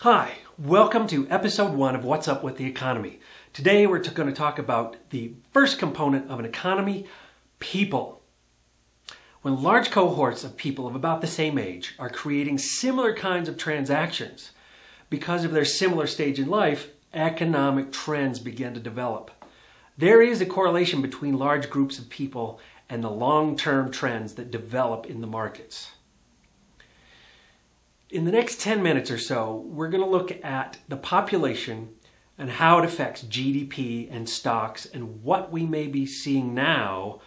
Hi, welcome to episode 1 of What's Up with the Economy. Today we're going to talk about the first component of an economy, people. When large cohorts of people of about the same age are creating similar kinds of transactions, because of their similar stage in life, economic trends begin to develop. There is a correlation between large groups of people and the long-term trends that develop in the markets. In the next 10 minutes or so, we're going to look at the population and how it affects GDP and stocks and what we may be seeing now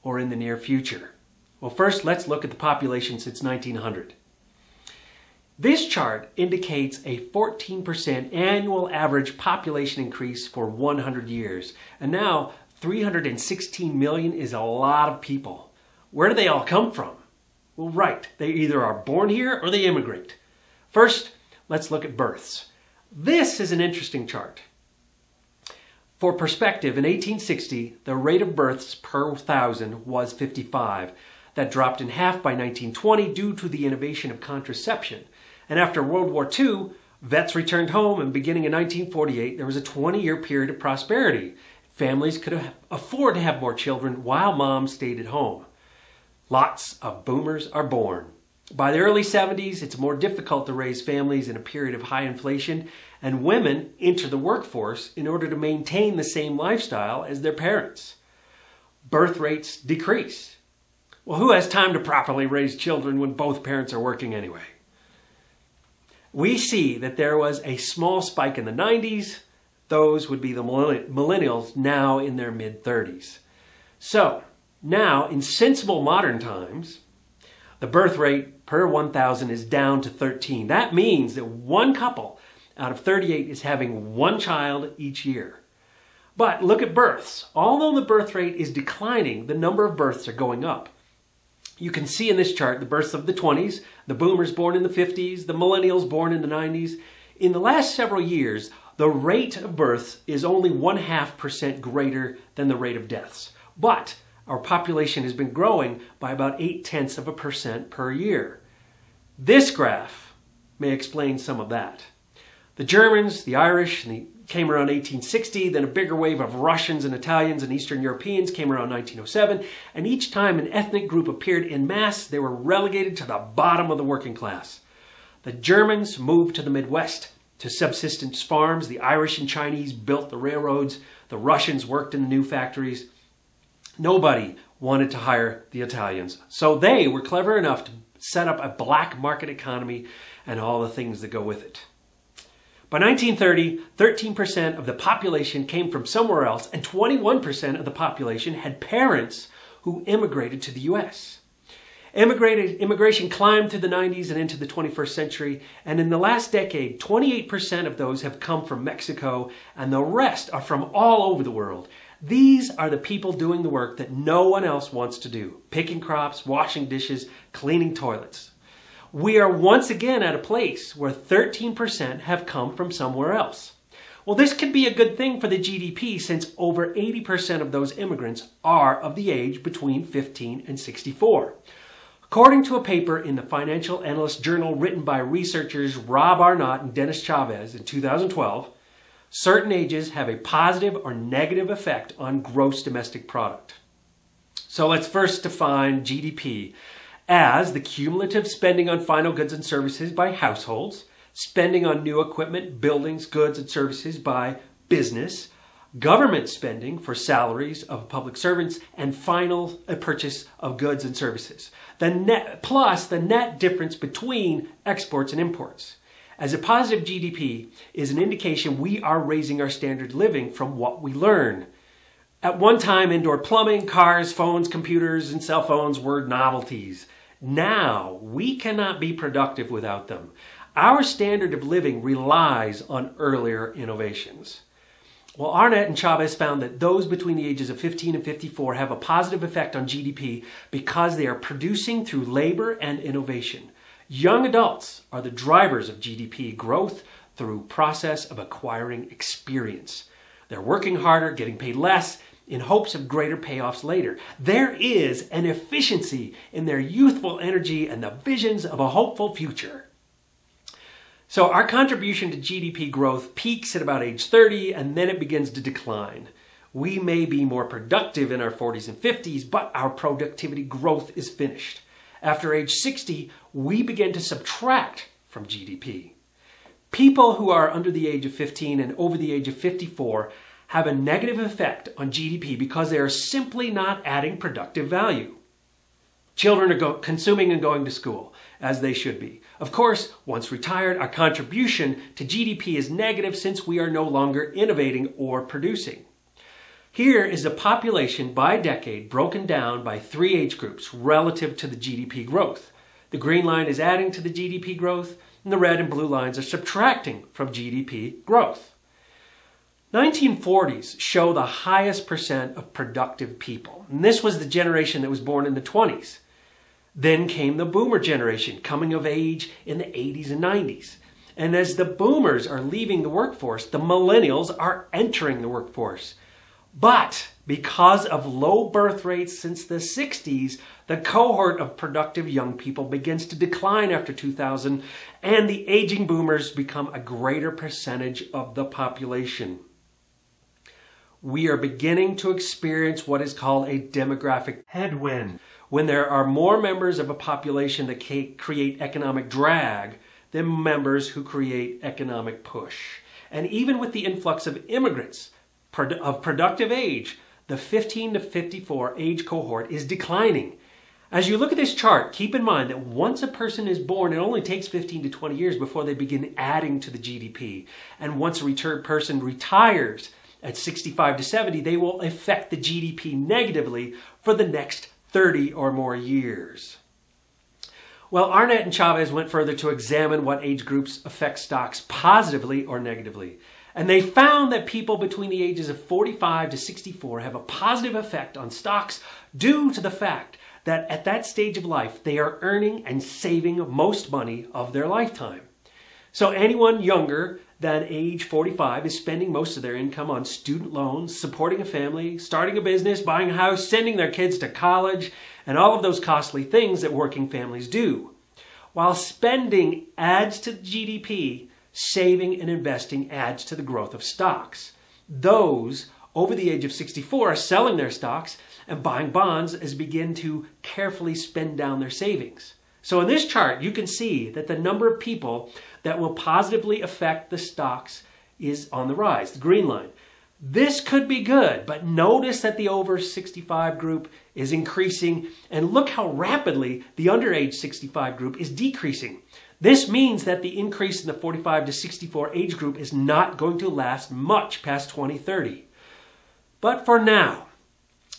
or in the near future. Well, first, let's look at the population since 1900. This chart indicates a 14% annual average population increase for 100 years. And now, 316 million is a lot of people. Where do they all come from? Well, right, they either are born here or they immigrate. First, let's look at births. This is an interesting chart. For perspective, in 1860, the rate of births per 1,000 was 55. That dropped in half by 1920 due to the innovation of contraception. And after World War II, vets returned home, and beginning in 1948, there was a 20-year period of prosperity. Families could afford to have more children while moms stayed at home. Lots of boomers are born. By the early 70s, it's more difficult to raise families in a period of high inflation, and women enter the workforce in order to maintain the same lifestyle as their parents. Birth rates decrease. Well, who has time to properly raise children when both parents are working anyway? We see that there was a small spike in the 90s. Those would be the millennials now in their mid-30s. So, now, in sensible modern times, the birth rate per 1,000 is down to 13. That means that one couple out of 38 is having one child each year. But look at births. Although the birth rate is declining, the number of births are going up. You can see in this chart the births of the 20s, the boomers born in the 50s, the millennials born in the 90s. In the last several years, the rate of births is only 0.5% greater than the rate of deaths. But our population has been growing by about 0.8% per year. This graph may explain some of that. The Germans, the Irish, came around 1860, then a bigger wave of Russians and Italians and Eastern Europeans came around 1907, and each time an ethnic group appeared en masse, they were relegated to the bottom of the working class. The Germans moved to the Midwest, to subsistence farms. The Irish and Chinese built the railroads. The Russians worked in the new factories. Nobody wanted to hire the Italians, so they were clever enough to set up a black market economy and all the things that go with it. By 1930, 13% of the population came from somewhere else, and 21% of the population had parents who immigrated to the U.S. Immigration climbed through the 90s and into the 21st century, and in the last decade, 28% of those have come from Mexico, and the rest are from all over the world. These are the people doing the work that no one else wants to do: picking crops, washing dishes, cleaning toilets. We are once again at a place where 13% have come from somewhere else. Well, this could be a good thing for the GDP, since over 80% of those immigrants are of the age between 15 and 64. According to a paper in the Financial Analyst Journal written by researchers Rob Arnott and Dennis Chavez in 2012, certain ages have a positive or negative effect on gross domestic product. So let's first define GDP as the cumulative spending on final goods and services by households, spending on new equipment, buildings, goods, and services by business, government spending for salaries of public servants, and final purchase of goods and services. The net plus the net difference between exports and imports. As a positive GDP is an indication we are raising our standard of living from what we learn. At one time, indoor plumbing, cars, phones, computers, and cell phones were novelties. Now, we cannot be productive without them. Our standard of living relies on earlier innovations. Well, Arnett and Chavez found that those between the ages of 15 and 54 have a positive effect on GDP because they are producing through labor and innovation. Young adults are the drivers of GDP growth through process of acquiring experience. They're working harder, getting paid less, in hopes of greater payoffs later. There is an efficiency in their youthful energy and the visions of a hopeful future. So our contribution to GDP growth peaks at about age 30 and then it begins to decline. We may be more productive in our 40s and 50s, but our productivity growth is finished. After age 60, we begin to subtract from GDP. People who are under the age of 15 and over the age of 54 have a negative effect on GDP because they are simply not adding productive value. Children are consuming and going to school, as they should be. Of course, once retired, our contribution to GDP is negative since we are no longer innovating or producing. Here is the population by decade broken down by 3 age groups relative to the GDP growth. The green line is adding to the GDP growth, and the red and blue lines are subtracting from GDP growth. 1940s show the highest percent of productive people. And this was the generation that was born in the 20s. Then came the boomer generation, coming of age in the 80s and 90s. And as the boomers are leaving the workforce, the millennials are entering the workforce. But because of low birth rates since the 60s, the cohort of productive young people begins to decline after 2000, and the aging boomers become a greater percentage of the population. We are beginning to experience what is called a demographic headwind, when there are more members of a population that create economic drag than members who create economic push. And even with the influx of immigrants of productive age, the 15 to 54 age cohort is declining. As you look at this chart, keep in mind that once a person is born, it only takes 15 to 20 years before they begin adding to the GDP. And once a person retires at 65 to 70, they will affect the GDP negatively for the next 30 or more years. Well, Arnett and Chavez went further to examine what age groups affect stocks positively or negatively. And they found that people between the ages of 45 to 64 have a positive effect on stocks due to the fact that at that stage of life, they are earning and saving most money of their lifetime. So anyone younger than age 45 is spending most of their income on student loans, supporting a family, starting a business, buying a house, sending their kids to college, and all of those costly things that working families do. While spending adds to the GDP, saving and investing adds to the growth of stocks. Those over the age of 64 are selling their stocks and buying bonds as begin to carefully spend down their savings. So in this chart, you can see that the number of people that will positively affect the stocks is on the rise, the green line. This could be good, but notice that the over 65 group is increasing, and look how rapidly the under age 65 group is decreasing. This means that the increase in the 45 to 64 age group is not going to last much past 2030. But for now,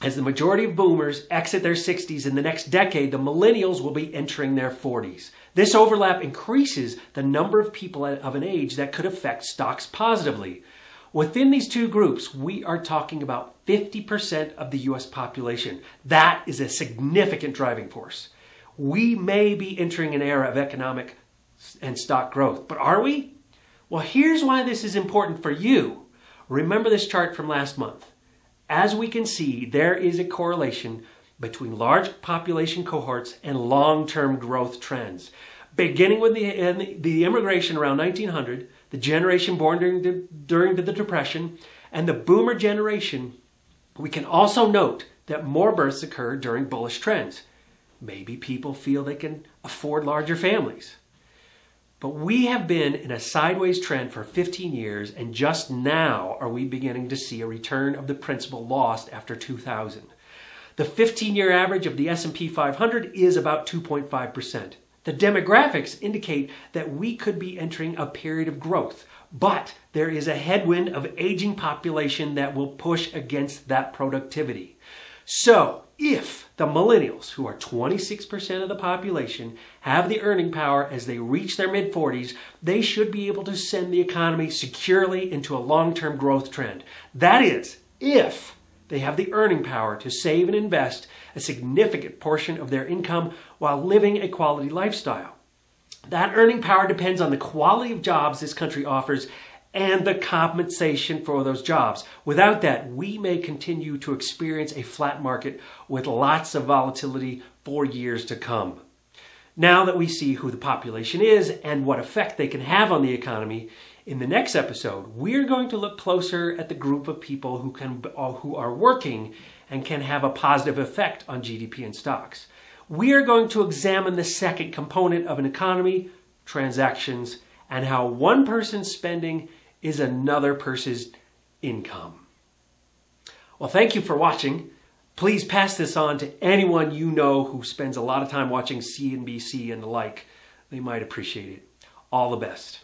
as the majority of boomers exit their 60s in the next decade, the millennials will be entering their 40s. This overlap increases the number of people of an age that could affect stocks positively. Within these two groups, we are talking about 50% of the U.S. population. That is a significant driving force. We may be entering an era of economic and stock growth, but are we? Well, here's why this is important for you. Remember this chart from last month. As we can see, there is a correlation between large population cohorts and long-term growth trends. Beginning with the immigration around 1900, the generation born during the Depression, and the boomer generation, we can also note that more births occur during bullish trends. Maybe people feel they can afford larger families. But we have been in a sideways trend for 15 years, and just now are we beginning to see a return of the principal lost after 2000. The 15-year average of the S&P 500 is about 2.5%. The demographics indicate that we could be entering a period of growth, but there is a headwind of aging population that will push against that productivity. So, if the millennials, who are 26% of the population, have the earning power as they reach their mid-40s, they should be able to send the economy securely into a long-term growth trend. That is, if they have the earning power to save and invest a significant portion of their income while living a quality lifestyle. That earning power depends on the quality of jobs this country offers and the compensation for those jobs. Without that, we may continue to experience a flat market with lots of volatility for years to come. Now that we see who the population is and what effect they can have on the economy, in the next episode, we're going to look closer at the group of people who are working and can have a positive effect on GDP and stocks. We are going to examine the second component of an economy, transactions, and how one person's spending is another person's income. Well, thank you for watching. Please pass this on to anyone you know who spends a lot of time watching CNBC and the like. They might appreciate it. All the best.